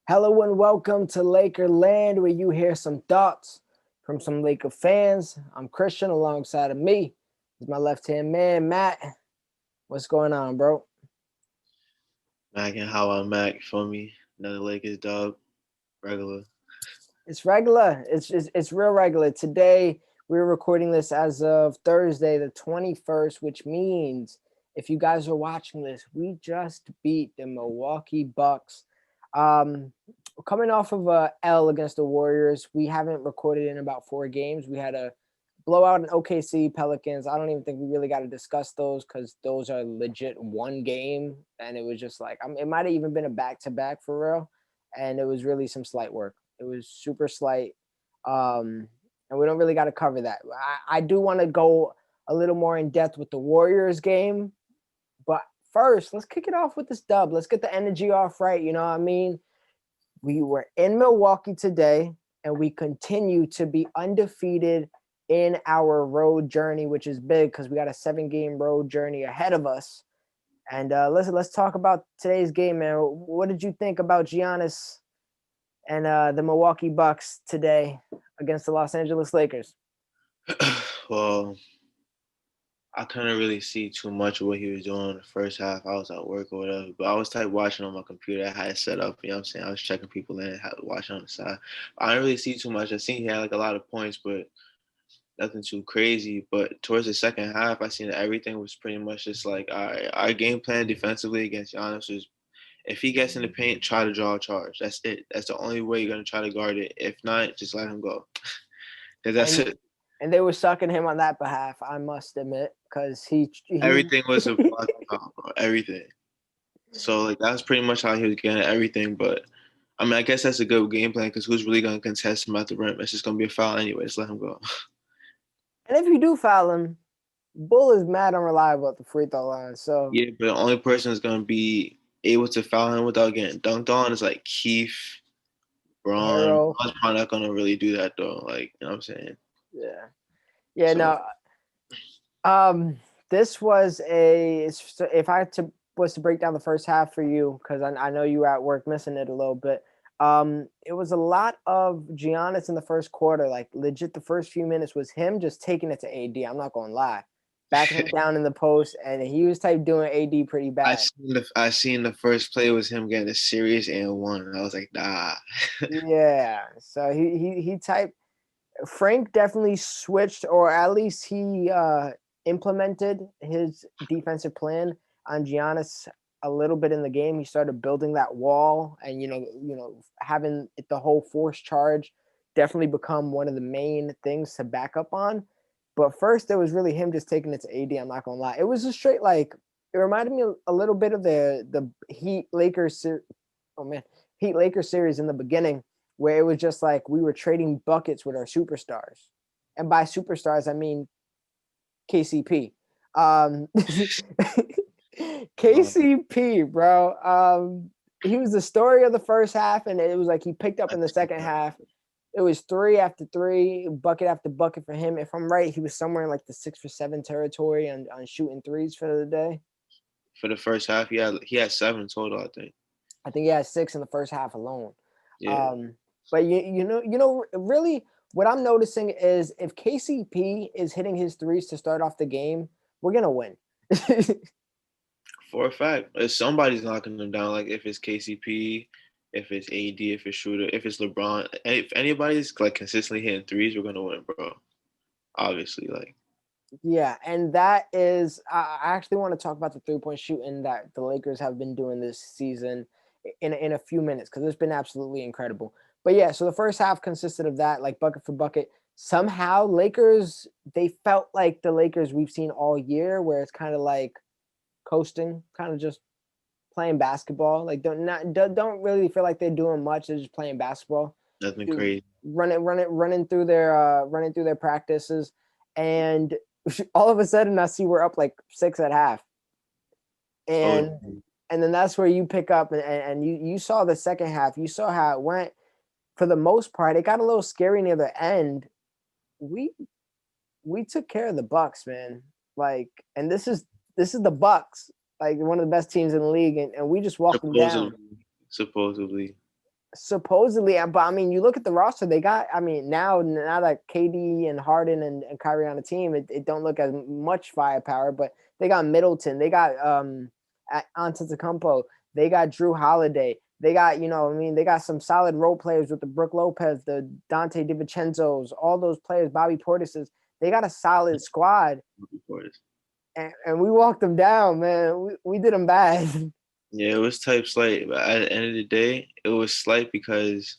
Hello and welcome to LAKERLAND, where you hear some thoughts from some Laker fans. I'm Christian. Alongside of me is my left-hand man, Matt. What's going on, bro? Mac and how I'm Mac, for me? Another Lakers dub, regular. It's regular. It's real regular. Today we're recording this as of Thursday, the 21st, which means if you guys are watching this, we just beat the Milwaukee Bucks. Um, Coming off of a L against the Warriors, we haven't recorded in about 4 games. We had a blowout in OKC Pelicans. I don't even think we really got to discuss those because those are legit one game, and it was just like it might have even been a back to back for real, and it was really some slight work. It was super slight, and we don't really got to cover that. I do want to go a little more in depth with the Warriors game, but first, let's kick it off with this dub. Let's get the energy off right. You know what I mean? We were in Milwaukee today, and we continue to be undefeated in our road journey, which is big because we got a 7-game road journey ahead of us. And let's talk about today's game, man. What did you think about Giannis and the Milwaukee Bucks today against the Los Angeles Lakers? Well, I couldn't really see too much of what he was doing in the first half. I was at work or whatever, but I was type watching on my computer. I had it set up, you know what I'm saying? I was checking people in, had watching on the side. I didn't really see too much. I seen he had like a lot of points, but nothing too crazy. But towards the second half, I seen that everything was pretty much just like, all right, our game plan defensively against Giannis was if he gets in the paint, try to draw a charge. That's it. That's the only way you're gonna try to guard it. If not, just let him go. Because that's And it. and they were sucking him on that behalf, I must admit, because he Everything was a block foul, bro. Everything. So like that's pretty much how he was getting everything. But I mean, I guess that's a good game plan because who's really gonna contest him at the rim? It's just gonna be a foul anyway. Just let him go. and if you do foul him, Bull is mad unreliable at the free throw line. So Yeah, but the only person that's gonna be able to foul him without getting dunked on is like Keith, Braun. Hero, Braun's probably not gonna really do that though. Like you know what I'm saying. yeah, yeah. So No, um, this was a. If I to was to break down the first half for you, because I know you were at work missing it a little bit. It was a lot of Giannis in the first quarter. Like legit, the first few minutes was him just taking it to AD. I'm not gonna lie, backing him down in the post, and he was type doing AD pretty bad. I seen the first play was him getting a serious and one. I was like, nah. Yeah, so he typed. Frank definitely switched, or at least he implemented his defensive plan on Giannis a little bit in the game. He started building that wall, and having the whole force charge definitely become one of the main things to back up on. But first, it was really him just taking it to AD. I'm not gonna lie, it was a straight like it reminded me a little bit of the Heat Lakers. Oh man, Heat Lakers series in the beginning where it was just like we were trading buckets with our superstars. And by superstars, I mean KCP. KCP, bro. He was the story of the first half, and it was like he picked up in the second half. It was three after three, bucket after bucket for him. If I'm right, he was somewhere in like the 6 for 7 territory on shooting threes for the day. For the first half, he had seven total, I think. I think he had 6 in the first half alone. Yeah. Um, but really, what I'm noticing is if KCP is hitting his threes to start off the game, we're gonna win. For a fact, if somebody's knocking them down, like if it's KCP, if it's AD, if it's Shooter, if it's LeBron, if anybody's like consistently hitting threes, we're gonna win, bro. Obviously, like Yeah, and that is I actually want to talk about the 3-point shooting that the Lakers have been doing this season in a few minutes because it's been absolutely incredible. But yeah, so the first half consisted of that, like bucket for bucket. Somehow Lakers, they felt like the Lakers we've seen all year, where it's kind of like coasting, kind of just playing basketball. Like don't really feel like they're doing much. They're just playing basketball, nothing crazy. running through their practices, and all of a sudden I see we're up like 6 at half, Oh, and and then that's where you pick up and you saw the second half. You saw how it went. For the most part, it got a little scary near the end. We we took care of the Bucks, man. Like, and this is the Bucks, like one of the best teams in the league, and we just walked them down. supposedly. Supposedly, but I mean, you look at the roster they got. I mean, now that KD and Harden and Kyrie on the team, it don't look as much firepower. But they got Middleton, they got Antetokounmpo, they got Drew Holiday, they got I mean, they got some solid role players with the Brook Lopez, the Dante DiVincenzo's, all those players, Bobby Portis's. They got a solid squad, and we walked them down, man. We did them bad. Yeah, it was type slight, but at the end of the day, it was slight because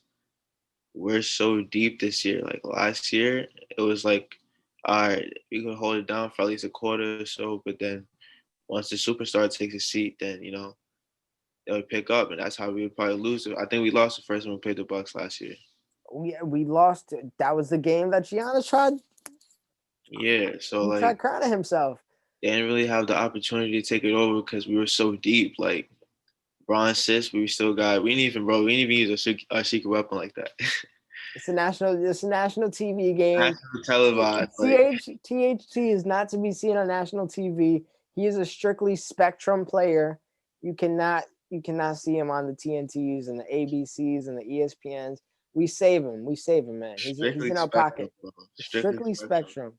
we're so deep this year. Like last year, it was like, all right, we could hold it down for at least a quarter or so, but then once the superstar takes a seat, then they would pick up, and that's how we would probably lose. I think we lost the first one we played the Bucks last year. We lost. That was the game that Giannis tried. Yeah, so He like tried crowning himself. they didn't really have the opportunity to take it over because we were so deep. Like Bron assists, we still got. We didn't even use our secret weapon like that. It's a national TV game. National televised, like THT is not to be seen on national TV. He is a strictly Spectrum player. You cannot see him on the TNTs and the ABCs and the ESPNs. We save him. We save him, man. He's strictly in our spectrum, pocket. bro. Strictly Strictly spectrum. Spectrum.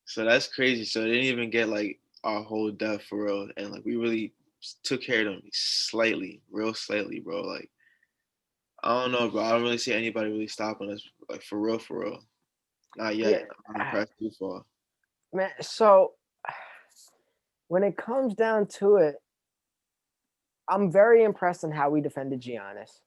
So that's crazy. So they didn't even get like our whole depth for real, and like we really took care of them slightly, real slightly, bro. Like I don't know, bro. I don't really see anybody really stopping us, like for real, for real. Not Yeah, yet. I'm impressed too far. man. So when it comes down to it, I'm very impressed in how we defended Giannis.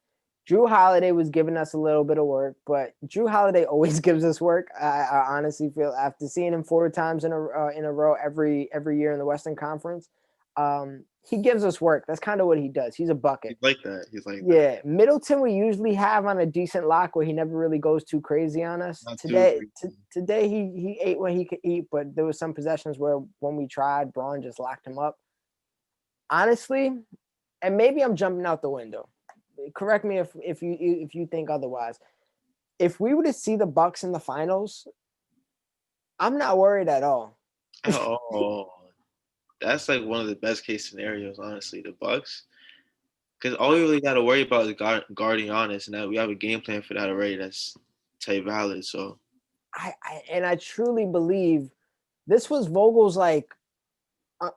Drew Holiday was giving us a little bit of work, but Drew Holiday always gives us work. I honestly feel after seeing him 4 times in a row every year in the Western Conference, he gives us work. That's kind of what he does. He's a bucket. He's like that. He's like that. Yeah, Middleton we usually have on a decent lock where he never really goes too crazy on us. Not too Today he ate what he could eat, but there was some possessions where when we tried, Braun just locked him up. Honestly, and maybe I'm jumping out the window. Correct me if you think otherwise. If we were to see the Bucks in the finals, I'm not worried at all. Oh, that's like one of the best case scenarios, honestly. The Bucks, because all we really got to worry about is guarding Giannis, and that we have a game plan for that already. That's type valid. So I truly believe this was Vogel's like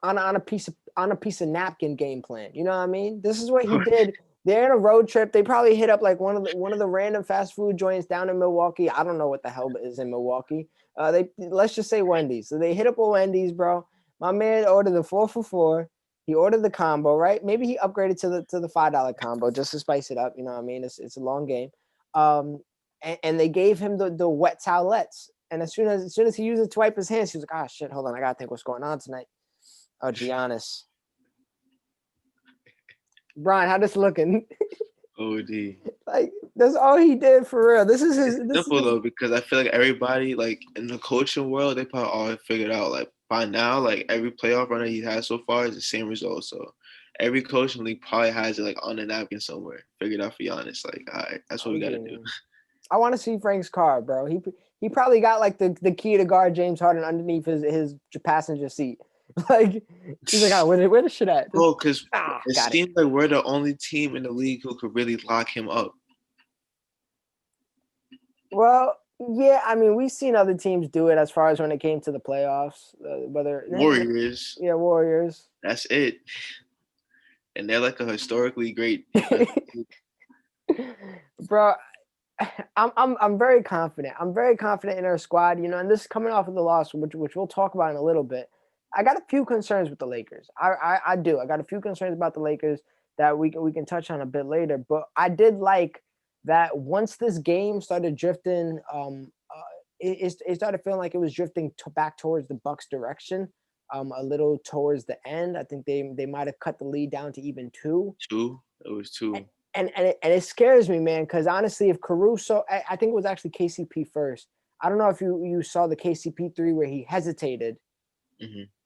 on a piece of napkin game plan. You know what I mean? This is what he did. They're in a road trip. They probably hit up like one of the random fast food joints down in Milwaukee. I don't know what the hell is in Milwaukee. They let's just say Wendy's. So they hit up a Wendy's, bro. My man ordered the 4 for $4. He ordered the combo, right? Maybe he upgraded to the $5 combo just to spice it up. You know what I mean? It's a long game. And they gave him the wet towelettes. And as soon as he used it to wipe his hands, he was like, "Ah, shit, hold on, I gotta think what's going on tonight." Oh, Giannis. Brian, how this looking? OD. Like that's all he did for real. This is his. It's This is simple his, though because I feel like everybody like in the coaching world they probably all figured out like by now like every playoff run that he has so far is the same result. So every coach in the league probably has it like on the napkin somewhere figured out for Giannis. Like all right, that's what we got to do. I want to see Frank's car, bro. He probably got like the key to guard James Harden underneath his passenger seat. Like he's like, "Oh, where the shit at?" Bro, because it Got it. seems like we're the only team in the league who could really lock him up. Well, yeah. I mean, we've seen other teams do it as far as when it came to the playoffs. Whether Warriors, yeah, Warriors. that's it. And they're like a historically great Bro, I'm very confident. I'm very confident in our squad, and this is coming off of the loss, which we'll talk about in a little bit. I got a few concerns with the Lakers. I do. I got a few concerns about the Lakers that we can touch on a bit later. But I did like that once this game started drifting, it started feeling like it was drifting back towards the Bucks direction. A little towards the end. I think they might have cut the lead down to even 2. two. It was two. And it scares me, man, because honestly, if Caruso, I think it was actually KCP first. I don't know if you saw the KCP 3 where he hesitated,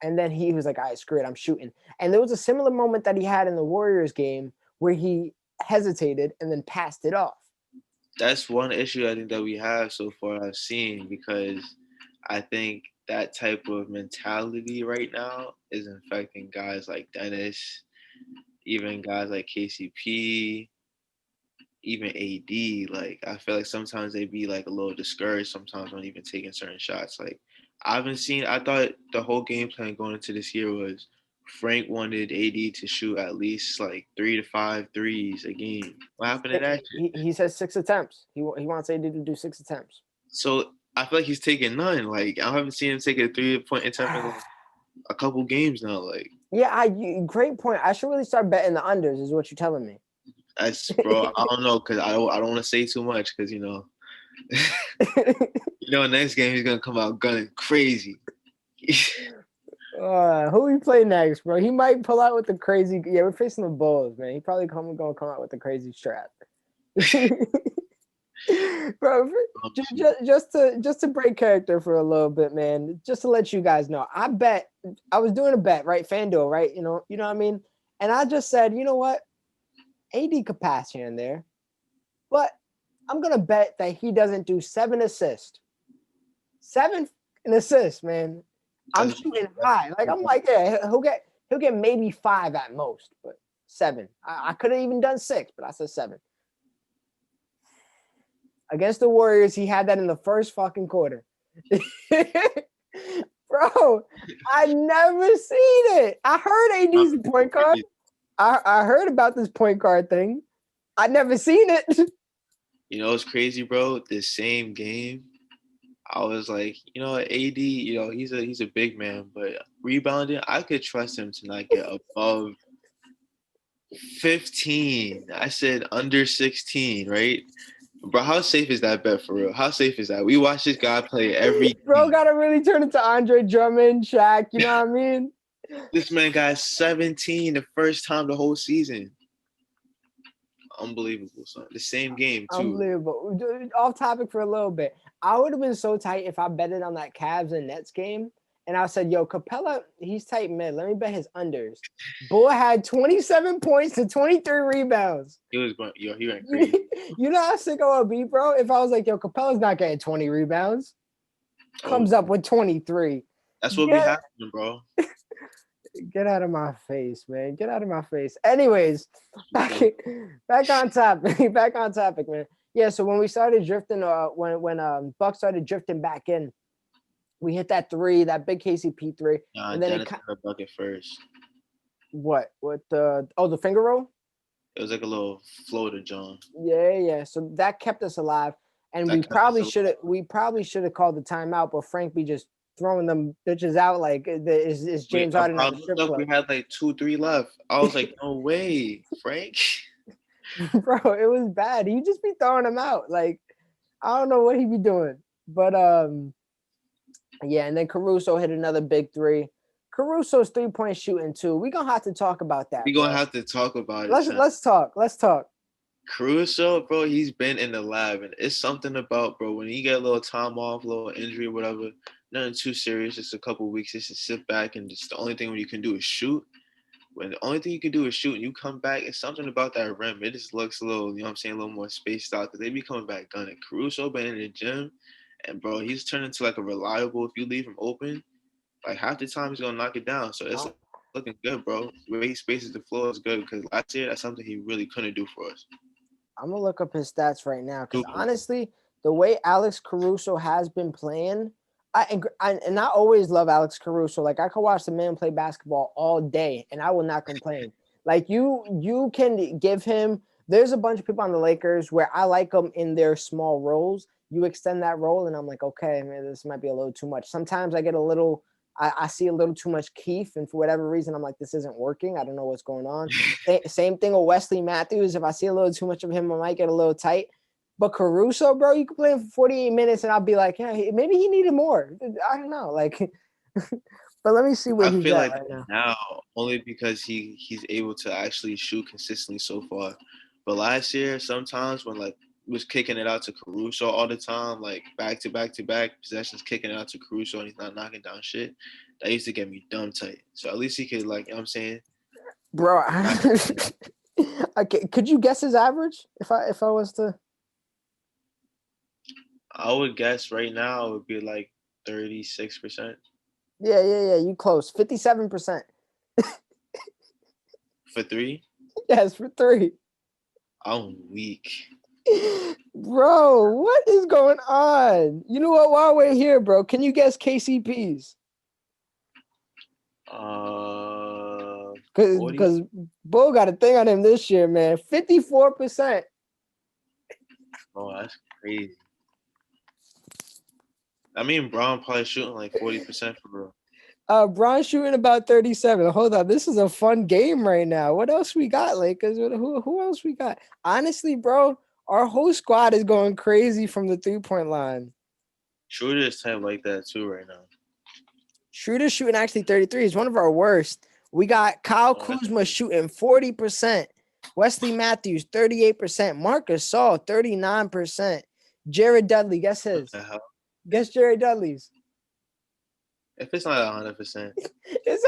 and then he was like, "All right, screw it, I'm shooting." And there was a similar moment that he had in the Warriors game where he hesitated and then passed it off. That's one issue I think that we have so far I've seen because I think that type of mentality right now is infecting guys like Dennis, even guys like KCP. even AD, like I feel like sometimes they be like a little discouraged sometimes when even taking certain shots. Like I haven't seen I thought the whole game plan going into this year was Frank wanted AD to shoot at least like 3 to 5 threes a game. What happened to that shit? He says 6 attempts. He wants AD to do 6 attempts. So I feel like he's taking none. Like I haven't seen him take a 3 point attempt in like a couple games now. Like Yeah, great point. I should really start betting the unders, is what you're telling me. that's bro. I don't know because I don't want to say too much because next game he's gonna come out gunning crazy. Who we play next, bro? He might pull out with the crazy. Yeah, we're facing the Bulls, man. He probably gonna come out with the crazy strap. Bro, just to break character for a little bit, man. Just to let you guys know, I was doing a bet, right? FanDuel, right? You know what I mean. And I just said, you know what, AD could pass here and there, but I'm gonna bet that he doesn't do 7 assists. 7 assists, man. I'm shooting high. Like I'm like, yeah, he'll get maybe 5 at most, but 7. I could have even done 6, but I said 7. Against the Warriors, he had that in the first fucking quarter. Bro, I never seen it. I heard AD's point guard. I heard about this point guard thing. I never seen it. You know, it's crazy, bro. This same game, I was like, AD, he's a big man, but rebounding, I could trust him to not get above 15. I said under 16, right? Bro, how safe is that bet for real? How safe is that? We watch this guy play every Bro game. gotta really turn into Andre Drummond, Shaq, you know what I mean? This man got 17 the first time the whole season. Unbelievable, son. The same game, too. Unbelievable. Off topic for a little bit. I would have been so tight if I betted on that Cavs and Nets game. And I said, yo, Capella, he's tight mid. Let me bet his unders. Boy had 27 points to 23 rebounds. He went crazy. You know how sick I would be, bro? If I was like, yo, Capella's not getting 20 rebounds. Comes up with 23. That's what be happening, bro. Get out of my face, man. Get out of my face. Anyways, back on topic. Back on topic, man. Yeah, so when we started drifting, when Buck started drifting back in, we hit that 3, that big KCP 3. And then Dennis got a bucket first. What? The finger roll? It was like a little floater, John. Yeah. So that kept us alive. And we probably should have called the timeout, but Frank be just throwing them bitches out like is James Harden at the strip club. We had like 2-3 left. I was like, no way, Frank. Bro, it was bad. He just be throwing them out. Like, I don't know what he be doing. But yeah, and then Caruso hit another big 3. Caruso's 3-point shooting too. We're gonna have to talk about that. We're gonna have to talk about it. Let's talk. Caruso, bro, he's been in the lab, and it's something about, bro, when you get a little time off, a little injury, whatever, nothing too serious, just a couple weeks, just to sit back and just the only thing you can do is shoot. When the only thing you can do is shoot and you come back, it's something about that rim. It just looks a little, a little more spaced out because they be coming back gunning. Caruso been in the gym, and, bro, he's turned into like a reliable, if you leave him open, like half the time he's going to knock it down. So it's looking good, bro. The way he spaces the floor is good because last year, that's something he really couldn't do for us. I'm going to look up his stats right now because honestly, the way Alex Caruso has been playing, I always love Alex Caruso. Like, I could watch the man play basketball all day, and I will not complain. Like, you can give him – there's a bunch of people on the Lakers where I like them in their small roles. You extend that role, and I'm like, okay, man, this might be a little too much. Sometimes I get a little – I see a little too much Keith, and for whatever reason, I'm like, this isn't working. I don't know what's going on. Same thing with Wesley Matthews. If I see a little too much of him, I might get a little tight. But Caruso, bro, you can play him for 48 minutes, and I'll be like, yeah, maybe he needed more. I don't know. Like, but let me see where he's at right now. Only because he's able to actually shoot consistently so far. But last year, sometimes when, like, was kicking it out to Caruso all the time, like back to back possessions, kicking it out to Caruso, and he's not knocking down shit. That used to get me dumb tight. So at least he could, like, you know what I'm saying, bro. Okay, could you guess his average if I was to? I would guess right now it would be like 36%. Yeah. You close. 57%. For 3? Yes, for 3. I'm weak. Bro, what is going on? You know what? While we're here, bro, can you guess KCP's? Uh, Cause, 40. cause Bull got a thing on him this year, man. 54%. Oh, that's crazy. I mean, Brown probably shooting like 40% for real. Bron shooting about 37. Hold on, this is a fun game right now. What else we got, Lakers? Who else we got? Honestly, bro, our whole squad is going crazy from the 3-point line. Schroeder is type like that too right now. Schroeder shooting actually 33 is one of our worst. We got Kyle Oh, that's Kuzma crazy. shooting 40%. Wesley Matthews, 38%. Marcus Saul, 39%. Jared Dudley, guess What his. the hell? Guess Jared Dudley's. If it's not 100%, It's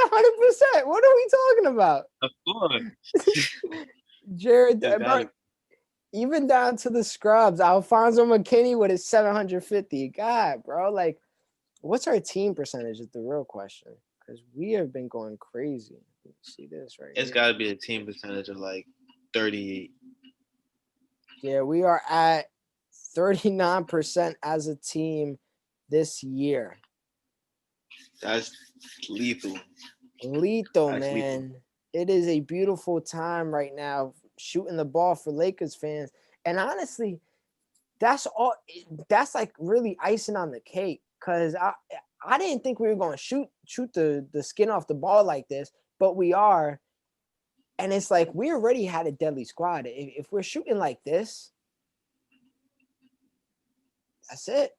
100%. What are we talking about? of course, Jared, it's bro, gotta. even down to the scrubs, Alfonso McKinney with his 750. God, bro, like, what's our team percentage is the real question. Because we have been going crazy. See this right It's here. gotta be a team percentage of like 38. Yeah, we are at 39% as a team this year. That's lethal. Lethal, That's lethal. man. It is a beautiful time right now shooting the ball for Lakers fans. And honestly, that's all that's like really icing on the cake. Cause I didn't think we were gonna shoot the skin off the ball like this, but we are. And it's like we already had a deadly squad. If we're shooting like this, that's it.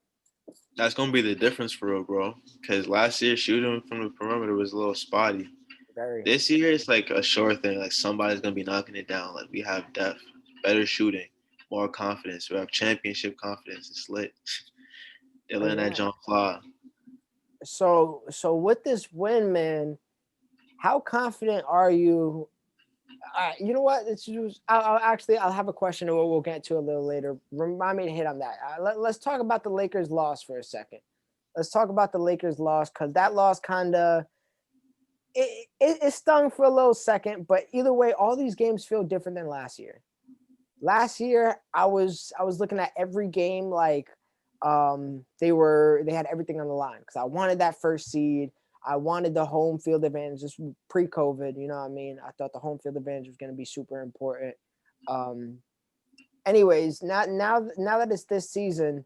That's gonna be the difference for real, bro. Because last year shooting from the perimeter was a little spotty. Very. This year it's like a sure thing. Like somebody's gonna be knocking it down. Like we have depth, better shooting, more confidence. We have championship confidence. It's lit. They're letting that Yeah. jump fly. So with this win, man, how confident are you? You know what? I'll have a question and we'll get to a little later. Remind me to hit on that. Let's talk about the Lakers loss for a second. Let's talk about the Lakers loss because that loss kind of it stung for a little second, but either way, all these games feel different than last year. Last year, I was looking at every game like they had everything on the line because I wanted that first seed. I wanted the home field advantage just pre-COVID. You know what I mean? I thought the home field advantage was going to be super important. Um, anyways, now that it's this season,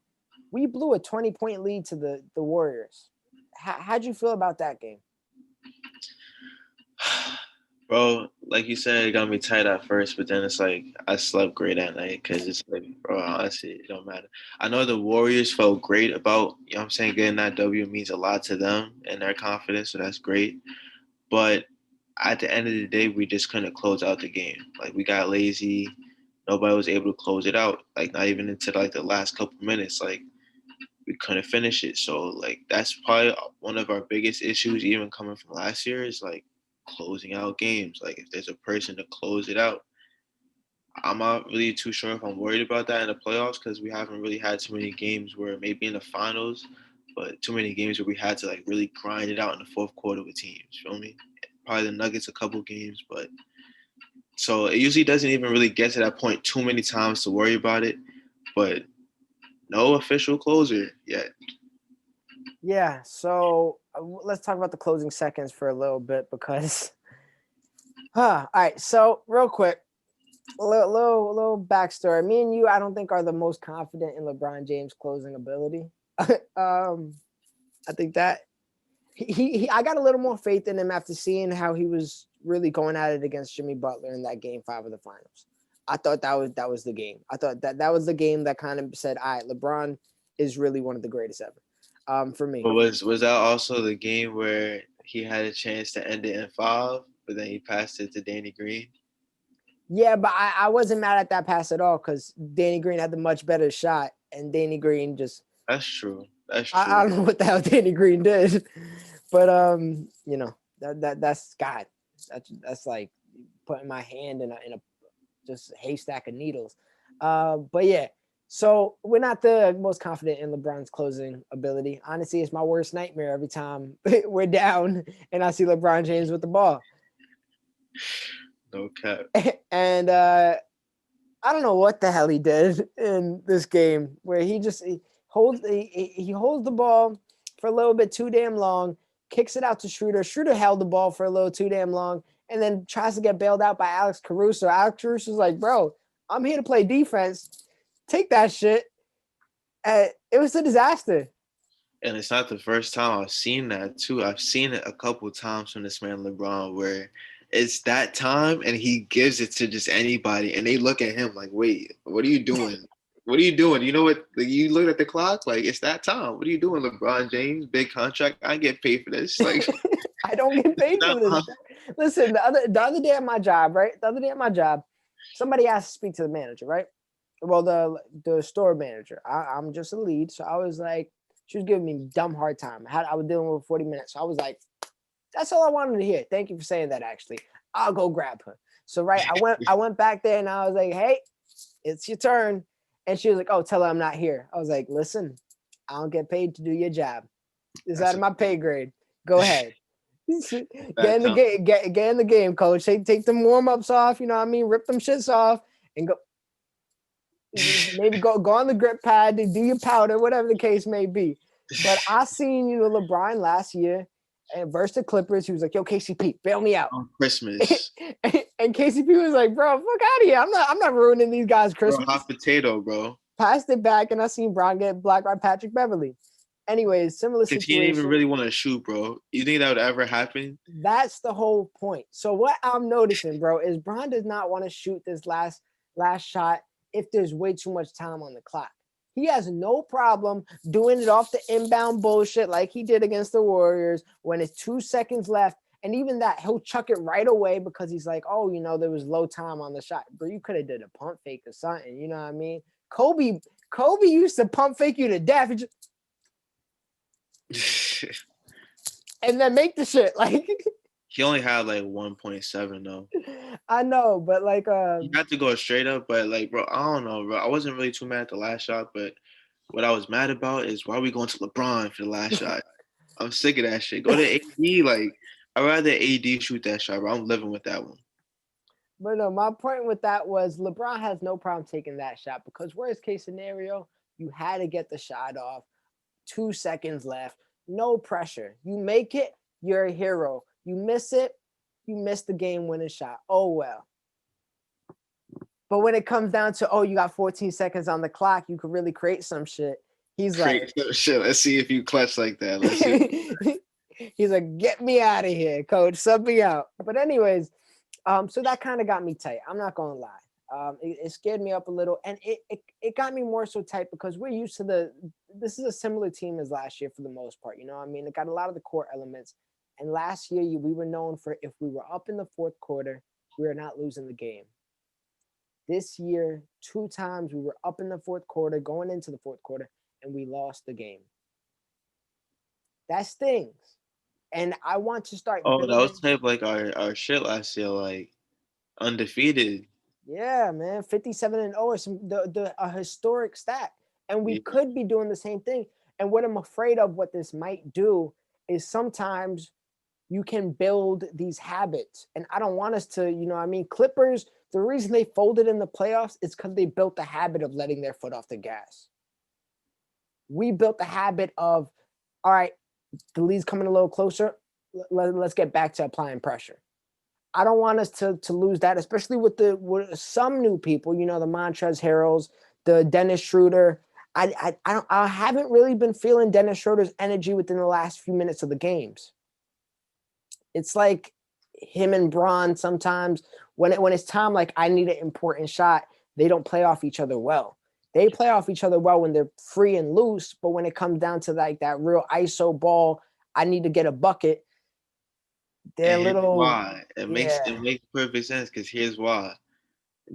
we blew a 20-point lead to the Warriors. How'd you feel about that game? Bro, like you said, it got me tight at first, but then it's like I slept great at night because it's like, bro, honestly, it don't matter. I know the Warriors felt great about, you know what I'm saying, getting that W means a lot to them and their confidence, so that's great. But at the end of the day, we just couldn't close out the game. Like we got lazy. Nobody was able to close it out. Like not even into like the last couple minutes. Like we couldn't finish it. So like that's probably one of our biggest issues, even coming from last year, is like closing out games. Like if there's a person to close it out, I'm not really too sure if I'm worried about that in the playoffs because we haven't really had too many games where maybe in the finals, but too many games where we had to like really grind it out in the fourth quarter with teams. Feel me? Probably the Nuggets a couple games, but so it usually doesn't even really get to that point too many times to worry about it. But no official closer yet. Yeah, so let's talk about the closing seconds for a little bit because all right, so real quick, little backstory. Me and you, I don't think are the most confident in LeBron James' closing ability. I think that I got a little more faith in him after seeing how he was really going at it against Jimmy Butler in that game 5 of the finals. I thought that was the game. I thought that was the game that kind of said, all right, LeBron is really one of the greatest ever. For me. But was that also the game where he had a chance to end it in 5, but then he passed it to Danny Green? Yeah, but I wasn't mad at that pass at all because Danny Green had the much better shot, and Danny Green just That's true. That's I true. don't know what the hell Danny Green did, but that's God. That's like putting my hand in a just haystack of needles. But yeah, so we're not the most confident in LeBron's closing ability. Honestly, it's my worst nightmare every time we're down and I see LeBron James with the ball. No cap. And I don't know what the hell he did in this game where he holds the ball for a little bit too damn long, kicks it out to Schroeder. Schroeder held the ball for a little too damn long, and then tries to get bailed out by Alex Caruso. Alex Caruso's like, bro, I'm here to play defense. Take that shit. It was a disaster. And it's not the first time I've seen that too. I've seen it a couple times from this man LeBron where it's that time and he gives it to just anybody and they look at him like, wait, what are you doing? What are you doing? You know what? Like, you look at the clock, like it's that time. What are you doing, LeBron James? Big contract. I get paid for this. Like, I don't get paid for this shit. Listen, the other day at my job, right? The other day at my job, somebody asked to speak to the manager, right? Well, the store manager. I'm just a lead, so I was like, she was giving me dumb hard time. I was dealing with 40 minutes, so I was like, that's all I wanted to hear. Thank you for saying that. Actually, I'll go grab her. So right, I went back there and I was like, hey, it's your turn. And she was like, oh, tell her I'm not here. I was like, listen, I don't get paid to do your job. It's out of my pay grade. Go ahead. Get in the game. Get in the game, coach. Take them warm ups off. You know what I mean? Rip them shits off and go. Maybe go on the grip pad to do your powder, whatever the case may be. But I seen LeBron last year and versus the Clippers. He was like, "Yo, KCP, bail me out." On Christmas. And KCP was like, "Bro, fuck out of here! I'm not ruining these guys' Bro, Christmas." hot potato, bro. Passed it back, and I seen Bron get blocked by Patrick Beverly. Anyways, similar Because he didn't even situation. really want to shoot, bro. You think that would ever happen? That's the whole point. So what I'm noticing, bro, is Bron does not want to shoot this last shot if there's way too much time on the clock. He has no problem doing it off the inbound bullshit like he did against the Warriors when it's 2 seconds left. And even that, he'll chuck it right away because he's like, oh, there was low time on the shot. Bro, you could have did a pump fake or something. You know what I mean? Kobe used to pump fake you to death and then make the shit. Like, he only had like 1.7 though. I know, but like You have to go straight up, but like, bro, I don't know, bro. I wasn't really too mad at the last shot, but what I was mad about is why are we going to LeBron for the last shot? I'm sick of that shit. Go to AD. Like, I'd rather AD shoot that shot, bro. I'm living with that one. But no, my point with that was LeBron has no problem taking that shot because worst case scenario, you had to get the shot off. 2 seconds left, no pressure. You make it, you're a hero. You miss it, you miss the game winning shot. Oh well. But when it comes down to, oh, you got 14 seconds on the clock, you could really create some shit. He's like, shit. Let's see if you clutch like that. Let's see. He's like, get me out of here, coach. Sub me out. But anyways, so that kind of got me tight. I'm not gonna lie. It scared me up a little, and it got me more so tight because we're used to this is a similar team as last year for the most part. You know what I mean? It got a lot of the core elements. And last year, we were known for if we were up in the fourth quarter, we were not losing the game. This year, 2 times we were up in the fourth quarter, going into the fourth quarter, and we lost the game. That stings. And I want to start Oh, that building. was type like our shit last year, like undefeated. Yeah, man, 57-0 is a historic stat, and we Yeah. could be doing the same thing. And what I'm afraid of, what this might do, is sometimes you can build these habits, and I don't want us to, Clippers. The reason they folded in the playoffs is because they built the habit of letting their foot off the gas. We built the habit of, all right, the lead's coming a little closer. Let's get back to applying pressure. I don't want us to lose that, especially with some new people, the Montrezl Harrells, the Dennis Schroeder. I haven't really been feeling Dennis Schroeder's energy within the last few minutes of the games. It's like him and Bron sometimes when it's time, like I need an important shot, they don't play off each other well. They play off each other well when they're free and loose, but when it comes down to like that real ISO ball, I need to get a bucket. They're And here's little, why. It yeah. makes perfect sense because here's why.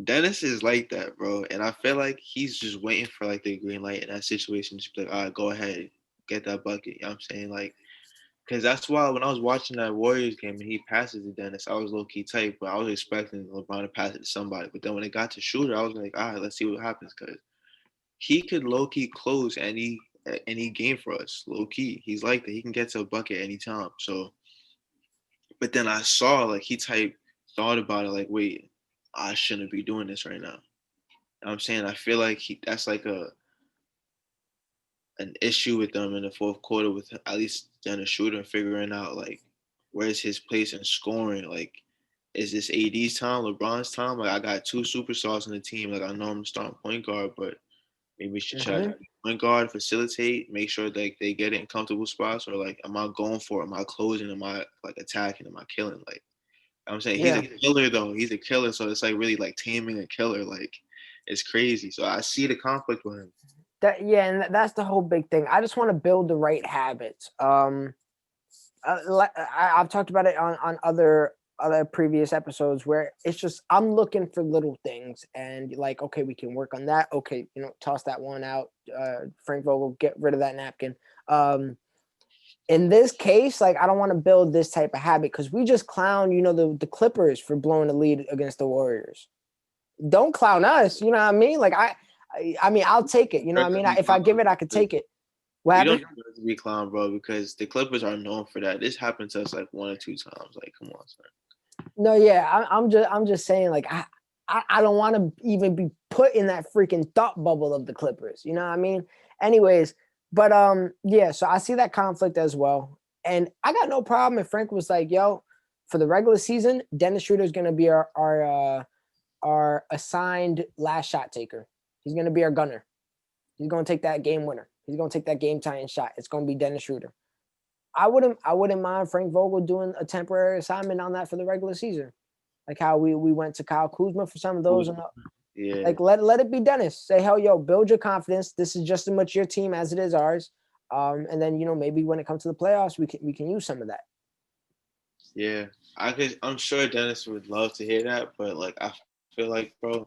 Dennis is like that, bro. And I feel like he's just waiting for like the green light in that situation. Just be like, all right, go ahead, get that bucket. You know what I'm saying? Like, because that's why when I was watching that Warriors game and he passes to Dennis, I was low key tight, but I was expecting LeBron to pass it to somebody. But then when it got to Shooter, I was like, all right, let's see what happens because he could low key close any game for us. Low key, he's like that. He can get to a bucket anytime. So, but then I saw like he thought about it like, wait, I shouldn't be doing this right now. I'm saying I feel like that's like an issue with them in the fourth quarter with at least Dennis Schroeder figuring out like where's his place in scoring. Like, is this AD's time, LeBron's time? Like, I got two superstars on the team. Like, I know I'm starting point guard, but maybe we should try to point guard, facilitate, make sure like they get it in comfortable spots, or like, am I going for it? Am I closing? Am I like attacking? Am I killing? Like, I'm saying he's Yeah. a killer though. He's a killer, so it's like really like taming a killer. Like, it's crazy. So I see the conflict with him. And that's the whole big thing. I just want to build the right habits. I've talked about it on other previous episodes where it's just I'm looking for little things and like, okay, we can work on that. Okay, toss that one out. Frank Vogel, get rid of that napkin. In this case, like I don't want to build this type of habit because we just clown, the Clippers for blowing the lead against the Warriors. Don't clown us, you know what I mean? Like I mean, I'll take it. You know what I mean? If I give it, I could take it. What We happened? don't deserve to be clown, bro, because the Clippers are known for that. This happened to us like one or two times. Like, come on, son. No, yeah, I'm just saying, like I don't want to even be put in that freaking thought bubble of the Clippers. You know what I mean? Anyways, but yeah, so I see that conflict as well, and I got no problem if Frank was like, "Yo, for the regular season, Dennis Schroeder is going to be our assigned last shot taker. He's going to be our gunner. He's going to take that game winner. He's going to take that game tying shot. It's going to be Dennis Schroeder." I wouldn't mind Frank Vogel doing a temporary assignment on that for the regular season, like how we went to Kyle Kuzma for some of those, and Yeah. like let it be Dennis. Say, hell, yo, build your confidence. This is just as much your team as it is ours. And then maybe when it comes to the playoffs, we can use some of that. Yeah, I'm sure Dennis would love to hear that, but like I feel like, bro,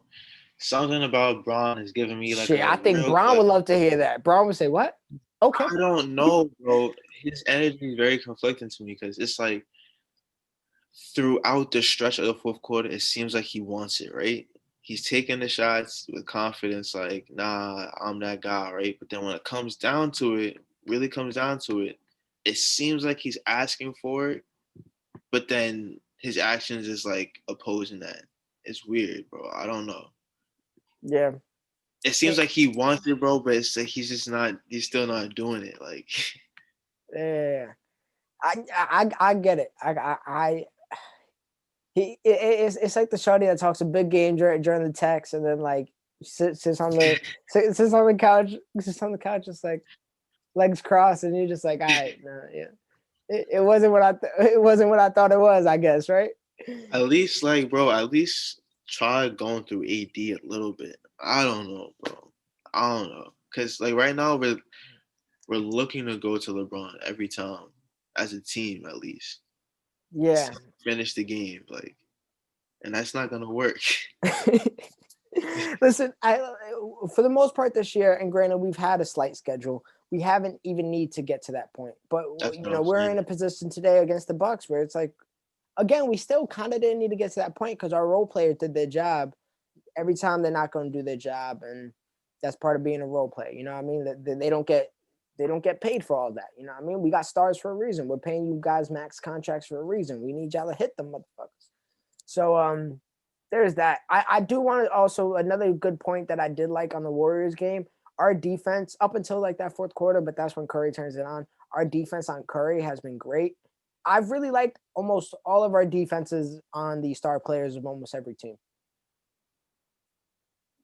something about Braun is giving me like Shit, a I think real Braun like would love to hear that. Braun would say, "What? Okay." I don't know, bro. His energy is very conflicting to me because it's like throughout the stretch of the fourth quarter, it seems like he wants it, right? He's taking the shots with confidence, like, nah, I'm that guy, right? But then when it comes down to it, really comes down to it, it seems like he's asking for it, but then his actions is like opposing that. It's weird, bro. I don't know. Yeah. It seems like he wants it, bro, but it's like he's just not. He's still not doing it. Like, Yeah. I get it. It's like the shorty that talks a big game during the text and then like sits on the sits on the couch just like legs crossed and you're just like, all right, no, yeah. It wasn't what it wasn't what I thought it was, I guess, right? at least, like, bro, at least try going through AD a little bit. I don't know, bro. I don't know, cause like right now we're looking to go to LeBron every time as a team, at least Yeah. finish the game, like, and that's not gonna work. Listen, for the most part this year, and granted, we've had a slight schedule. We haven't even need to get to that point, but That's what I'm we're saying. in a position today against the Bucks where it's like, again, we still kind of didn't need to get to that point because our role players did their job. Every time they're not going to do their job, and that's part of being a role player. You know what I mean? That they don't get paid for all that. You know what I mean? We got stars for a reason. We're paying you guys max contracts for a reason. We need y'all to hit them motherfuckers. So there's that. I do want to also another good point that I did like on the Warriors game. Our defense up until like that fourth quarter, but that's when Curry turns it on. Our defense on Curry has been great. I've really liked almost all of our defenses on the star players of almost every team.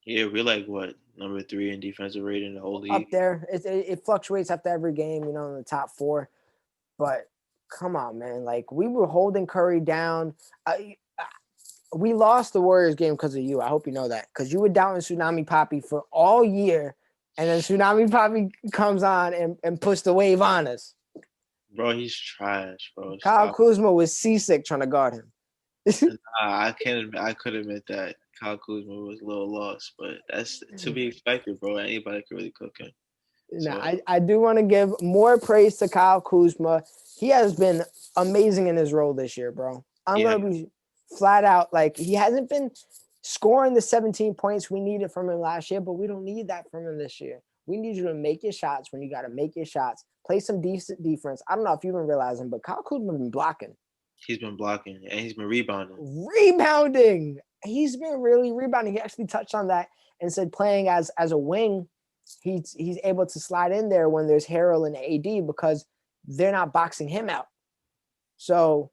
Yeah, we're like what number 3 in defensive rating in the whole Up league. there, it fluctuates after every game, in the top four. But come on, man, like we were holding Curry down. We lost the Warriors game because of you. I hope you know that because you were down in Tsunami Poppy for all year, and then Tsunami Poppy comes on and puts the wave on us. Bro, he's trash, bro. Kyle Stop. Kuzma was seasick trying to guard him. I can't admit, I could admit that Kyle Kuzma was a little lost, but that's to be expected, bro. Anybody could really cook him. Now, So I do want to give more praise to Kyle Kuzma. He has been amazing in his role this year, bro. I'm yeah, going to be flat out like he hasn't been scoring the 17 points we needed from him last year, but we don't need that from him this year. We need you to make your shots when you got to make your shots. Play some decent defense. I don't know if you've been realizing, but Kyle Kuzma been blocking. he's been blocking and he's been rebounding. Rebounding. he's been really rebounding. He actually touched on that and said playing as a wing, he's able to slide in there when there's Harrell and AD because they're not boxing him out. So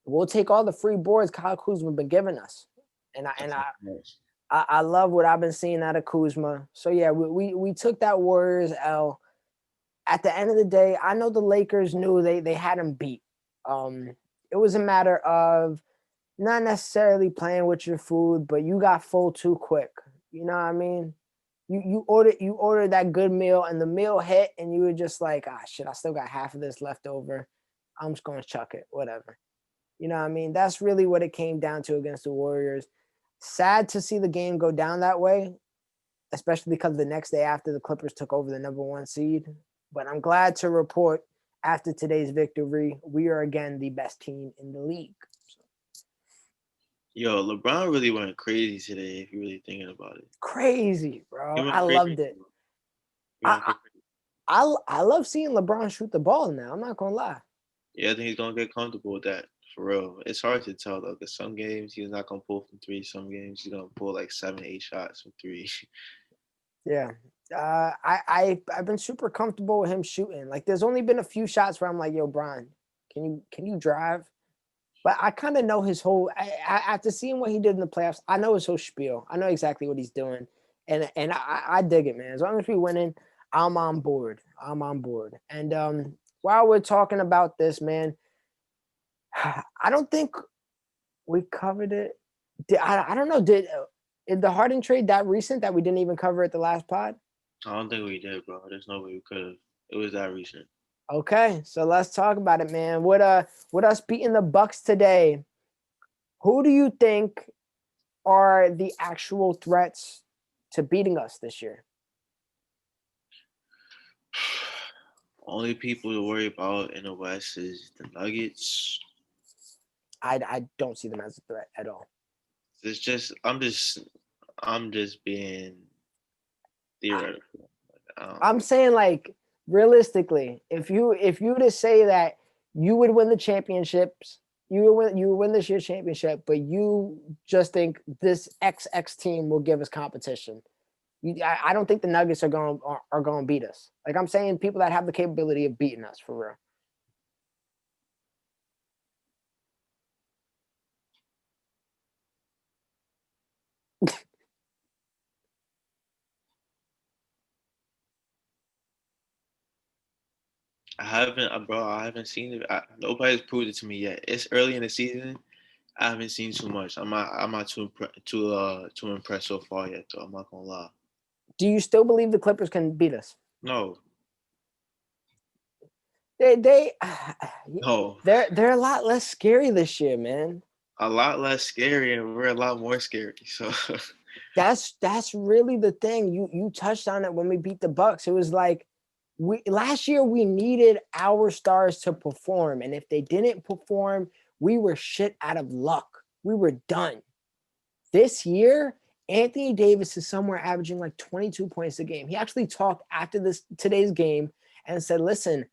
we'll take all the free boards Kyle Kuzma been giving us, and I love what I've been seeing out of Kuzma. So yeah, we took that Warriors L. At the end of the day, I know the Lakers knew they had him beat. It was a matter of not necessarily playing with your food, but you got full too quick. You know what I mean? You ordered that good meal and the meal hit and you were just like, ah shit, I still got half of this left over. I'm just gonna chuck it, whatever. You know what I mean? That's really what it came down to against the Warriors. Sad to see the game go down that way, especially because the next day after the Clippers took over the number 1 seed. But I'm glad to report after today's victory, we are again the best team in the league. Yo, LeBron really went crazy today. If you're really thinking about it, Crazy, he bro. went I crazy. loved it. He went crazy. I love seeing LeBron shoot the ball now. I'm not gonna lie. Yeah, I think he's gonna get comfortable with that for real. It's hard to tell though, because some games he's not gonna pull from three. Some games he's gonna pull like 7, 8 shots from three. Yeah. I've been super comfortable with him shooting. Like there's only been a few shots where I'm like, yo, Brian, can you drive? But I kind of know his whole. After seeing what he did in the playoffs, I know his whole spiel. I know exactly what he's doing, and I dig it, man. As long as we winning, I'm on board. I'm on board. And while we're talking about this, man, I don't think we covered it. I don't know. Did the Harden trade that recent that we didn't even cover at the last pod? I don't think we did, bro. There's no way we could have. It was that recent. Okay, so let's talk about it, man. With us beating the Bucks today, who do you think are the actual threats to beating us this year? Only people to worry about in the West is the Nuggets. I don't see them as a threat at all. It's just I'm just being theoretical. I'm saying like realistically, if you were to say that you would win the championships, you would win this year's championship, but you just think this XX team will give us competition. I don't think the Nuggets are going to beat us. Like I'm saying, people that have the capability of beating us for real. I haven't seen it. Nobody's proved it to me yet. It's early in the season. I haven't seen too much. I'm not too impressed so far yet, though. I'm not gonna lie. Do you still believe the Clippers can beat us? No, They no. they're a lot less scary this year, man. A lot less scary, and we're a lot more scary. So That's really the thing. You touched on it when we beat the Bucks. It was like last year we needed our stars to perform, and if they didn't perform, we were shit out of luck. We were done. This year, Anthony Davis is somewhere averaging like 22 points a game. He actually talked after today's game and said, "Listen,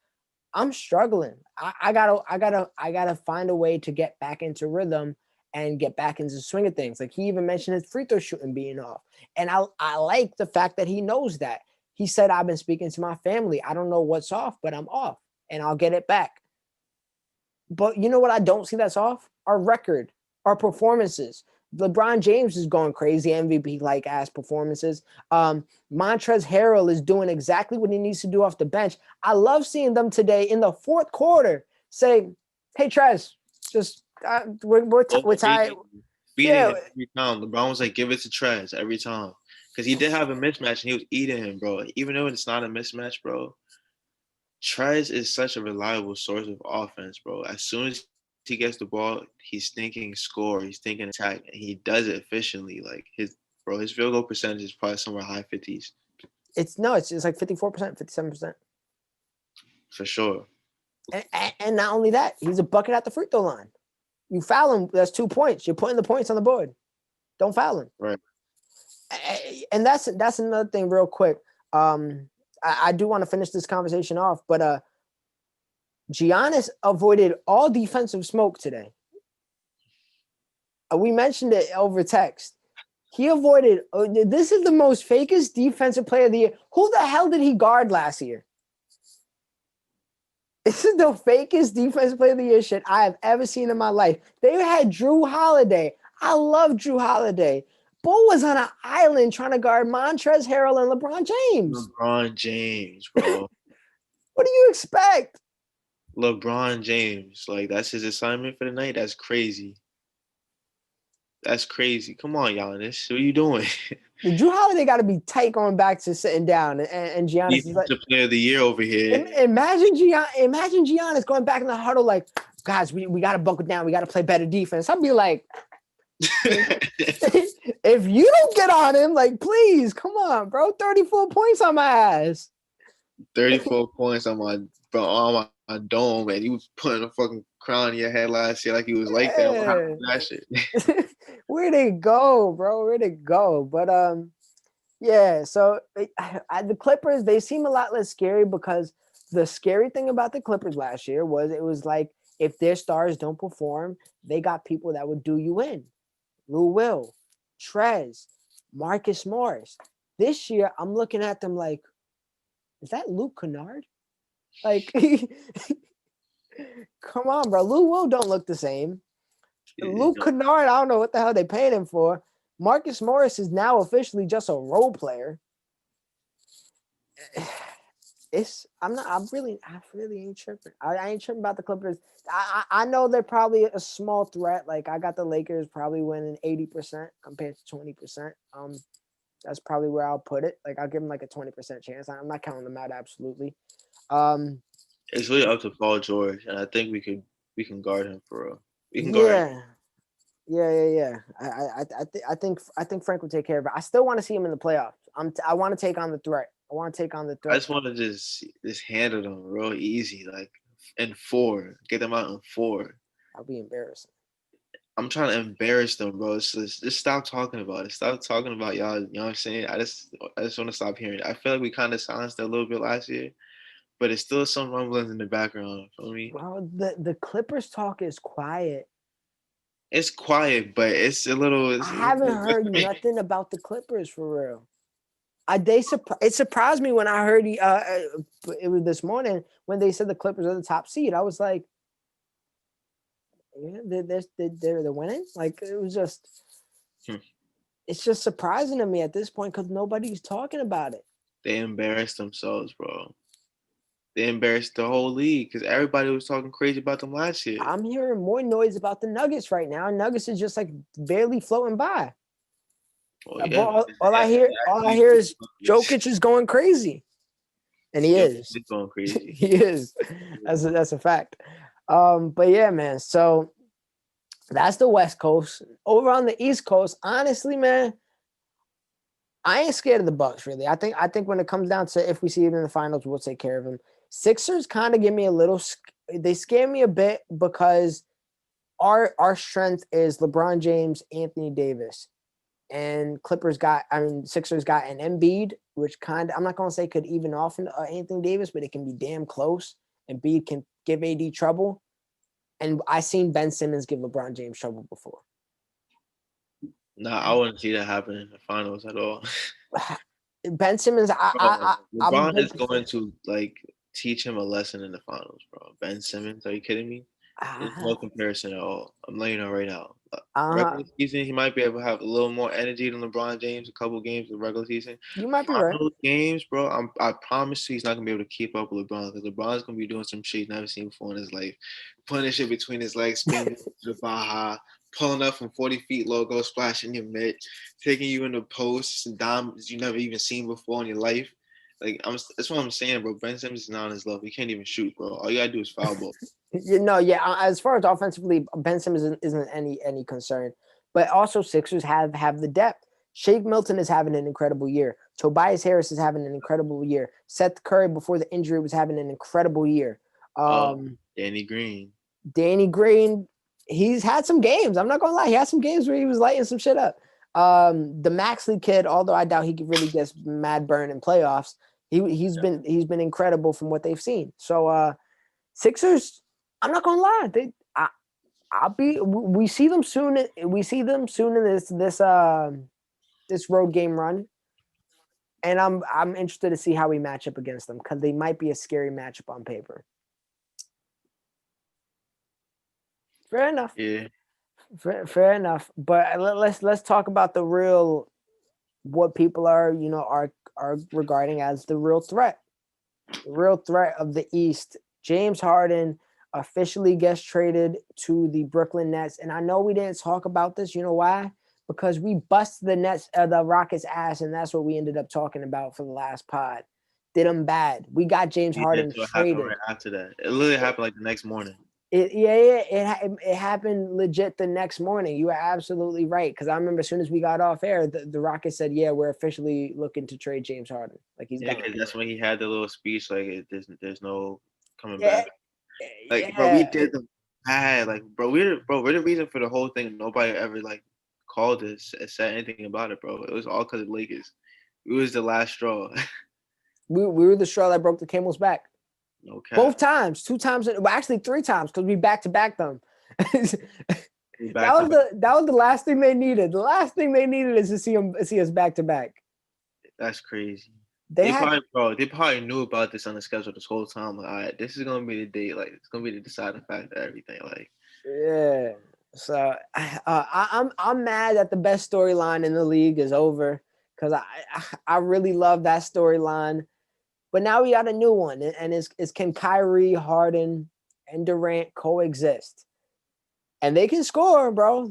I'm struggling. I gotta find a way to get back into rhythm and get back into the swing of things." Like he even mentioned his free throw shooting being off. And I like the fact that he knows that. He said, I've been speaking to my family. I don't know what's off, but I'm off and I'll get it back. But you know what I don't see that's off? Our record, our performances. LeBron James is going crazy, MVP like ass performances. Montrezl Harrell is doing exactly what he needs to do off the bench. I love seeing them today in the fourth quarter say, "Hey, Trez, just we're tired." beating Yeah, him every time. LeBron was like, "Give it to Trez every time," because he did have a mismatch and he was eating him, bro. Even though it's not a mismatch, bro, Trez is such a reliable source of offense, bro. As soon as he gets the ball, he's thinking score, he's thinking attack, and he does it efficiently. Like his field goal percentage is probably somewhere high 50s it's like 54%, 57%. for sure. And not only that, he's a bucket at the free throw line. You foul him, that's 2 points. You're putting the points on the board. Don't foul him. Right. And that's another thing real quick. I do want to finish this conversation off, but Giannis avoided all defensive smoke today. We mentioned it over text. He avoided. This is the most fakest defensive player of the year. Who the hell did he guard last year? This is the fakest defensive player of the year shit I have ever seen in my life. They had Drew Holiday. I love Drew Holiday. Bull was on an island trying to guard Montrezl Harrell and LeBron James. LeBron James, bro. What do you expect? LeBron James, like that's his assignment for the night. That's crazy. That's crazy. Come on, Giannis. What are you doing? The Drew Holiday got to be tight going back to sitting down, and Giannis is like, Defensive player of the year over here. imagine Giannis going back in the huddle like, guys, we got to buckle down. We got to play better defense. I'd be like, if you don't get on him, like, please, come on, bro. 34 points on my ass. 34 points on my dome, and you was putting a fucking crown on your head last year like he was like that. What happened to that shit? Where'd it go, bro? Where'd it go? But yeah. So the Clippers, they seem a lot less scary because the scary thing about the Clippers last year was it was like if their stars don't perform, they got people that would do you in. Lou Will, Trez, Marcus Morris. This year, I'm looking at them like, is that Luke Kennard? Like, come on, bro. Lou Will don't look the same. Luke Kennard, I don't know what the hell they paid him for. Marcus Morris is now officially just a role player. I really ain't tripping. I ain't tripping about the Clippers. I know they're probably a small threat. Like I got the Lakers probably winning 80% compared to 20%. That's probably where I'll put it. Like I'll give them like a 20% chance. I'm not counting them out absolutely. It's really up to Paul George, and I think we can guard him for real. We can guard him. Yeah. I think Frank will take care of it. I still want to see him in the playoffs. I want to take on the threat. I just want to just handle them real easy, like in 4. Get them out in 4. I'll be embarrassing. I'm trying to embarrass them, bro. Just stop talking about it. Stop talking about y'all. You know what I'm saying? I just want to stop hearing it. I feel like we kind of silenced it a little bit last year, but it's still some rumblings in the background. Feel me? Well, the Clippers talk is quiet. It's quiet, but it's a little. I haven't heard nothing about the Clippers for real. It surprised me when I heard it was this morning when they said the Clippers are the top seed. I was like, yeah, they're winning. Like it was just, it's just surprising to me at this point because nobody's talking about it. They embarrassed themselves, bro. They embarrassed the whole league because everybody was talking crazy about them last year. I'm hearing more noise about the Nuggets right now. Nuggets is just like barely floating by. Well, yeah. All I hear is Jokic is going crazy, and he is. He's going crazy. He is. That's a fact. But yeah, man. So that's the West Coast. Over on the East Coast, honestly, man, I ain't scared of the Bucks. Really, I think when it comes down to if we see it in the finals, we'll take care of them. Sixers kind of give me a little. They scare me a bit because our strength is LeBron James, Anthony Davis. And Sixers got an Embiid, which I'm not going to say could even off Anthony Davis, but it can be damn close. Embiid can give AD trouble. And I seen Ben Simmons give LeBron James trouble before. Nah, I wouldn't see that happen in the finals at all. Ben Simmons, LeBron is going to like teach him a lesson in the finals, bro. Ben Simmons, are you kidding me? There's no comparison at all. I'm letting you know right now. Regular season, he might be able to have a little more energy than LeBron James. A couple games in the regular season. You might be right. Games, bro. I promise you, he's not gonna be able to keep up with LeBron because LeBron's gonna be doing some shit he's never seen before in his life, putting this shit between his legs, spinning to the Baja, pulling up from 40 feet low, go splashing your mid, taking you into posts and dimes you never even seen before in your life. Like that's what I'm saying, bro. Ben Simmons is not on his level. He can't even shoot, bro. All you gotta do is foul ball. As far as offensively, Ben Simmons isn't any concern. But also Sixers have the depth. Shake Milton is having an incredible year. Tobias Harris is having an incredible year. Seth Curry before the injury was having an incredible year. Danny Green, he's had some games. I'm not gonna lie, he had some games where he was lighting some shit up. The Maxley kid, although I doubt he really gets mad burn in playoffs, he's been incredible from what they've seen. So Sixers, I'm not gonna lie, We see them soon. We see them soon in this road game run, and I'm interested to see how we match up against them because they might be a scary matchup on paper. Fair enough. Yeah. Fair enough. But let's talk about the real what people are regarding as the real threat. The real threat of the East. James Harden officially gets traded to the Brooklyn Nets. And I know we didn't talk about this. You know why? Because we busted the Rockets' ass, and that's what we ended up talking about for the last pod. Did them bad. We got James Yeah, Harden so it happened right traded. after that. It literally happened like the next morning. It happened legit the next morning. You were absolutely right because I remember as soon as we got off air, the Rockets said, "Yeah, we're officially looking to trade James Harden. Like he's Yeah, gone." because that's when he had the little speech like there's no coming Yeah, back. Like, bro, we yeah. did them bad. Like, we're the reason for the whole thing. Nobody ever like called us and said anything about it, bro. It was all because of the Lakers. We was the last straw. We were the straw that broke the camel's back. No Both cap. times, 2 times, well, actually 3 times because we back to back them. that We back to back. was the last thing they needed. The last thing they needed is to see us back to back. That's crazy. They had They probably knew about this on the schedule this whole time. Like, all right, this is gonna be the day. Like, it's gonna be the deciding factor. Everything. Like, yeah. So I'm mad that the best storyline in the league is over because I really love that storyline. But now we got a new one, and it's can Kyrie, Harden, and Durant coexist? And they can score, bro.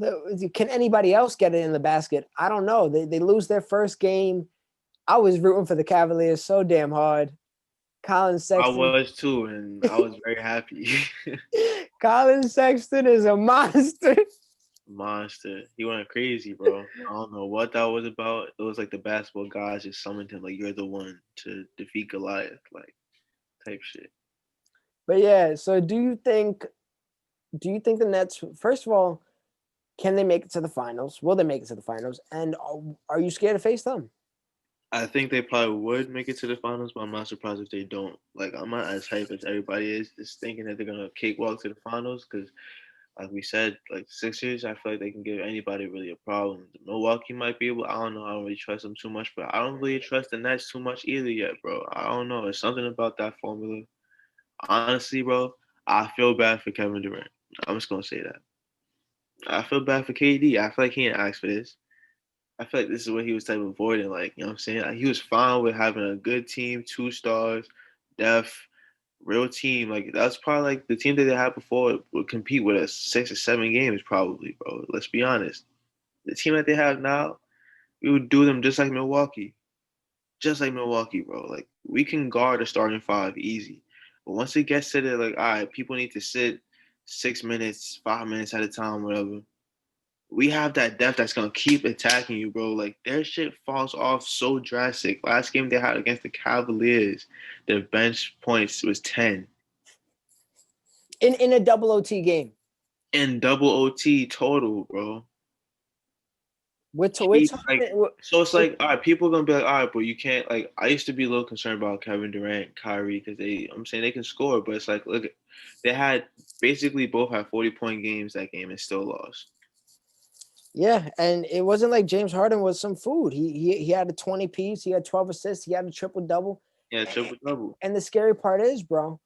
Can anybody else get it in the basket? I don't know. They lose their first game. I was rooting for the Cavaliers so damn hard. Colin I Sexton. was too, and I was very happy. Colin Sexton is a monster. Monster. He went crazy, bro. I don't know what that was about. It was like the basketball guys just summoned him like you're the one to defeat Goliath, like type shit. But yeah, so do you think the Nets, first of all, can they make it to the finals? Will they make it to the finals? And are you scared to face them? I think they probably would make it to the finals, but I'm not surprised if they don't. Like, I'm not as hyped as everybody is, just thinking that they're gonna cakewalk to the finals. Because, like we said, like the Sixers, I feel like they can give anybody really a problem. Milwaukee might be able. I don't know. I don't really trust them too much, but I don't really trust the Nets too much either yet, bro. I don't know. It's something about that formula. Honestly, bro, I feel bad for Kevin Durant. I'm just gonna say that. I feel bad for KD. I feel like he didn't ask for this. I feel like this is what he was type of avoiding. Like, you know what I'm saying? Like, he was fine with having a good team, 2 stars, depth, real team. Like, that's probably like the team that they had before would compete with us 6 or 7 games, probably, bro. Let's be honest. The team that they have now, we would do them just like Milwaukee. Just like Milwaukee, bro. Like, we can guard a starting five easy. But once it gets to the, like, all right, people need to sit 6 minutes, 5 minutes at a time, whatever, we have that depth that's gonna keep attacking you, bro. Like their shit falls off so drastic. Last game they had against the Cavaliers, their bench points was 10 In a double OT game. in double OT total, bro. We're Like, talking. so it's like, all right, people are gonna be like, all right, but you can't. Like, I used to be a little concerned about Kevin Durant, Kyrie, because I'm saying they can score, but it's like, look, they had basically both had 40-point games that game and still lost. Yeah, and it wasn't like James Harden was some food. He had a 20 piece. He had 12 assists. He had a triple double. Yeah, triple double. And the scary part is, bro,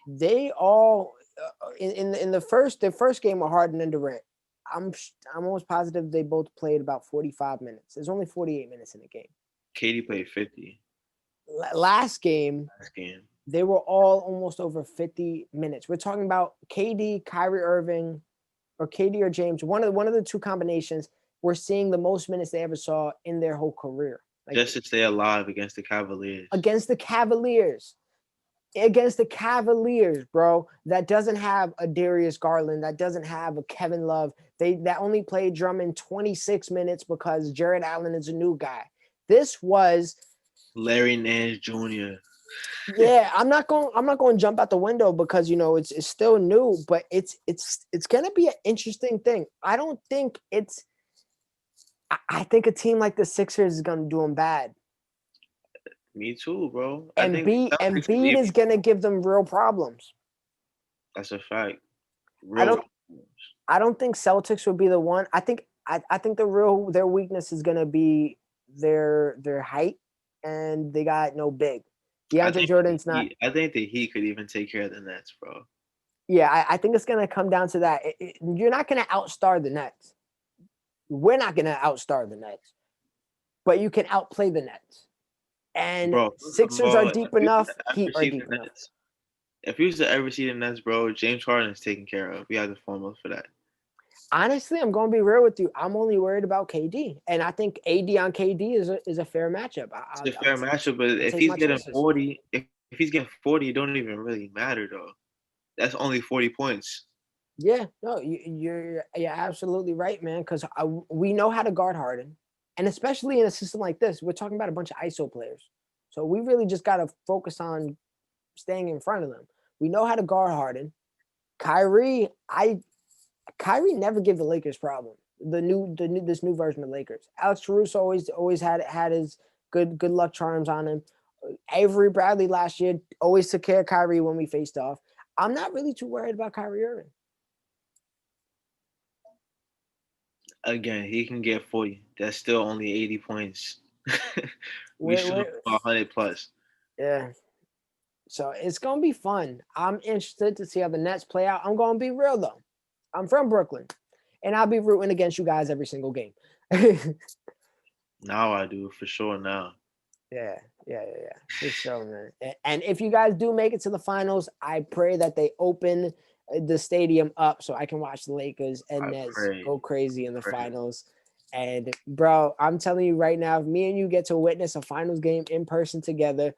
they all in the first game of Harden and Durant. I'm almost positive they both played about 45 minutes. There's only 48 minutes in the game. KD played 50 Last game, last game. they were all almost over 50 minutes. We're talking about KD, Kyrie Irving, or KD or James. One of the two combinations. We're seeing the most minutes they ever saw in their whole career. Like, Just to stay alive against the Cavaliers. against the Cavaliers. Against the Cavaliers, bro, that doesn't have a Darius Garland, that doesn't have a Kevin Love. That only played Drummond 26 minutes because Jared Allen is a new guy. This was Larry Nance Jr. yeah, I'm not going to jump out the window because it's still new, but it's going to be an interesting thing. I don't think I think a team like the Sixers is going to do them bad. Me too, bro. I think the Celtics Embiid is maybe. going to give them real problems. That's a fact. I Real don't I don't think Celtics would be the one. I think their weakness is gonna be their height, and they got no big. I DeAndre think Jordan's not. I think the Heat could even take care of the Nets, bro. Yeah, I think it's gonna come down to that. You're not gonna outstar the Nets. We're not gonna outstar the Nets, but you can outplay the Nets. And Bro, first of Sixers are all, deep if you enough. ever Heat are see deep the enough. Nets, if you used to ever see the Nets, bro, James Harden is taken care of. We have the formula for that. Honestly, I'm going to be real with you. I'm only worried about KD, and I think AD on KD is a fair matchup. It's a fair matchup, but I'll if take he's my getting chances. 40, if he's getting 40, it don't even really matter though. That's only 40 points. Yeah, no, you're absolutely right, man. Because we know how to guard Harden, and especially in a system like this, we're talking about a bunch of ISO players. So we really just got to focus on staying in front of them. We know how to guard Harden. Kyrie, Kyrie never gave the Lakers problem. This new version of Lakers. Alex Caruso always had his good luck charms on him. Avery Bradley last year always took care of Kyrie when we faced off. I'm not really too worried about Kyrie Irving. Again, he can get 40. That's still only 80 points. We Wait, should wait, have 100 plus. yeah. So it's gonna be fun. I'm interested to see how the Nets play out. I'm gonna be real though. I'm from Brooklyn, and I'll be rooting against you guys every single game. Now I do for sure. Now, Yeah, for sure, man. And if you guys do make it to the finals, I pray that they open the stadium up so I can watch the Lakers and I Nets pray. go crazy in the Pray. finals. And bro, I'm telling you right now, if me and you get to witness a finals game in person together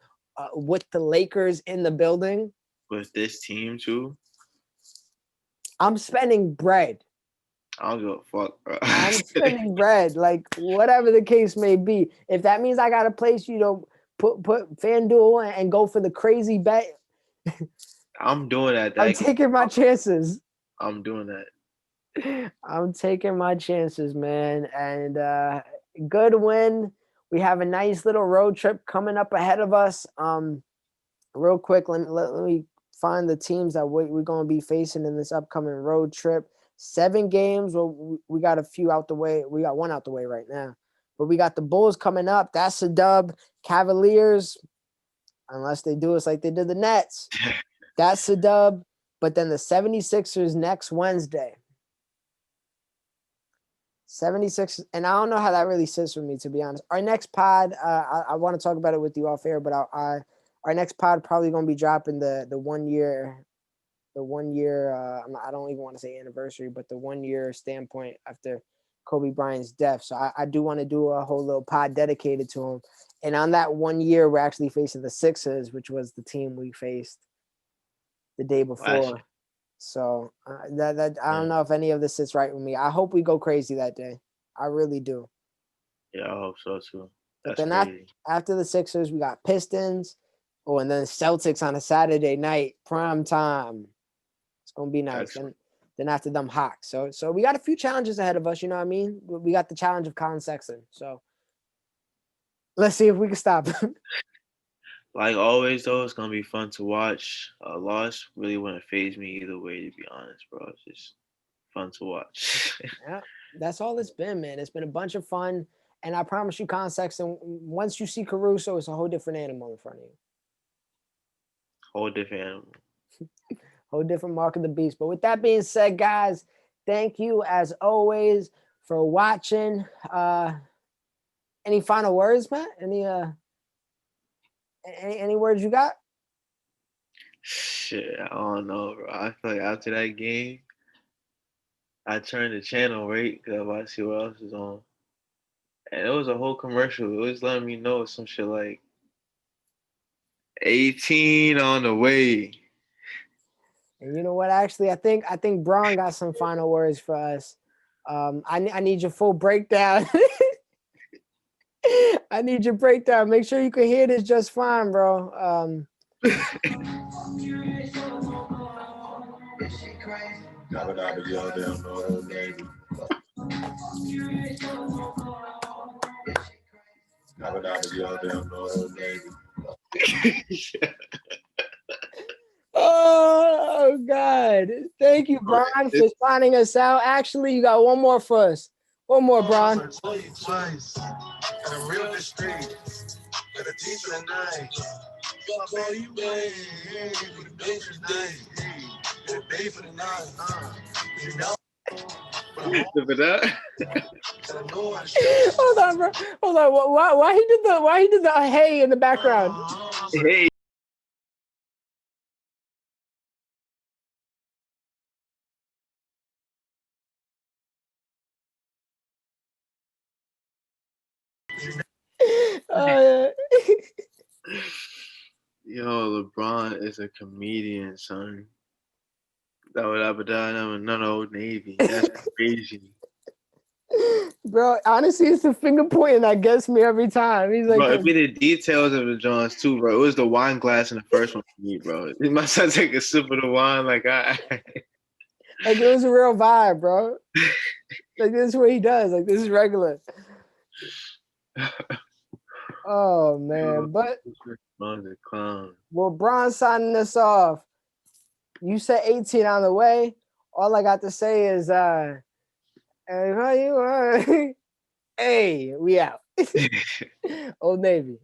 with the Lakers in the building, With this team too, I'm spending bread. I don't give a fuck, bro. I'm spending bread, like whatever the case may be. If that means I got to place, put FanDuel and go for the crazy bet, I'm doing that. I'm taking my chances. I'm doing that. I'm taking my chances, man. And good win. We have a nice little road trip coming up ahead of us. Real quick, let me find the teams that we're going to be facing in this upcoming road trip. 7 games. Well, we got a few out the way. We got one out the way right now. But we got the Bulls coming up. That's a dub. Cavaliers, unless they do us like they did the Nets, that's a dub. But then the 76ers next Wednesday. 76, and I don't know how that really sits with me, to be honest. Our next pod, I want to talk about it with you off air, but our next pod probably going to be dropping the 1 year, I don't even want to say anniversary, but the 1 year standpoint after Kobe Bryant's death. So I do want to do a whole little pod dedicated to him. And on that 1 year, we're actually facing the Sixers, which was the team we faced the day before. So that I don't know if any of this sits right with me. I hope we go crazy that day. I really do. Yeah, I hope so too. But That's then crazy. after the Sixers, we got Pistons. Oh, and then Celtics on a Saturday night, prime time. It's gonna be nice. Then after them Hawks. So we got a few challenges ahead of us. You know what I mean? We got the challenge of Colin Sexton. So let's see if we can stop him. Like always, though, it's gonna be fun to watch. A loss really wouldn't phase me either way, to be honest, bro. It's just fun to watch. Yeah, that's all it's been, man. It's been a bunch of fun. And I promise you, Colin Sexton, once you see Caruso, it's a whole different animal in front of you. Whole different animal. Whole different mark of the beast. But with that being said, guys, thank you as always for watching. Any final words, Matt? Any words you got? Shit, I don't know, bro. I feel like after that game, I turned the channel right because I want to see what else is on, and it was a whole commercial. It was letting me know some shit like 18 on the way. And you know what? Actually, I think Braun got some final words for us. I need your full breakdown. I need your breakdown. Make sure you can hear this just fine, bro. Oh Oh God. Thank you, Brian, for signing us out. Actually, you got one more for us. One more, Brian. I told you twice. And I'm real discreet. Got a teacher tonight. Got baby, for the day for the night. For the day for the night. You know. Hold on, bro. Hold on. Why he did the hey in the background? Hey. Uh, Yo, LeBron is a comedian, son. That would have done none Old Navy. That's crazy. bro, honestly, it's the finger pointing that gets me every time. He's like, Bro, it be the details of the Johns too, bro. It was the wine glass in the first one for me, bro. My son take a sip of the wine, like like it was a real vibe, bro. Like this is what he does. Like this is regular. Oh man, but Bron's a clown. well, Bron signing us off. You said 18 on the way. All I got to say is, hey, how you are? Hey, we out. Old Navy.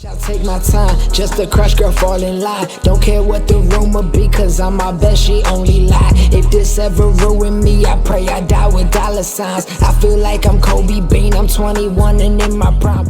I'll take my time, just a crush girl fall in line. Don't care what the rumor be, cause I'm my best, she only lie. If this ever ruin me, I pray I die with dollar signs. I feel like I'm Kobe Bean, I'm 21 and in my prime.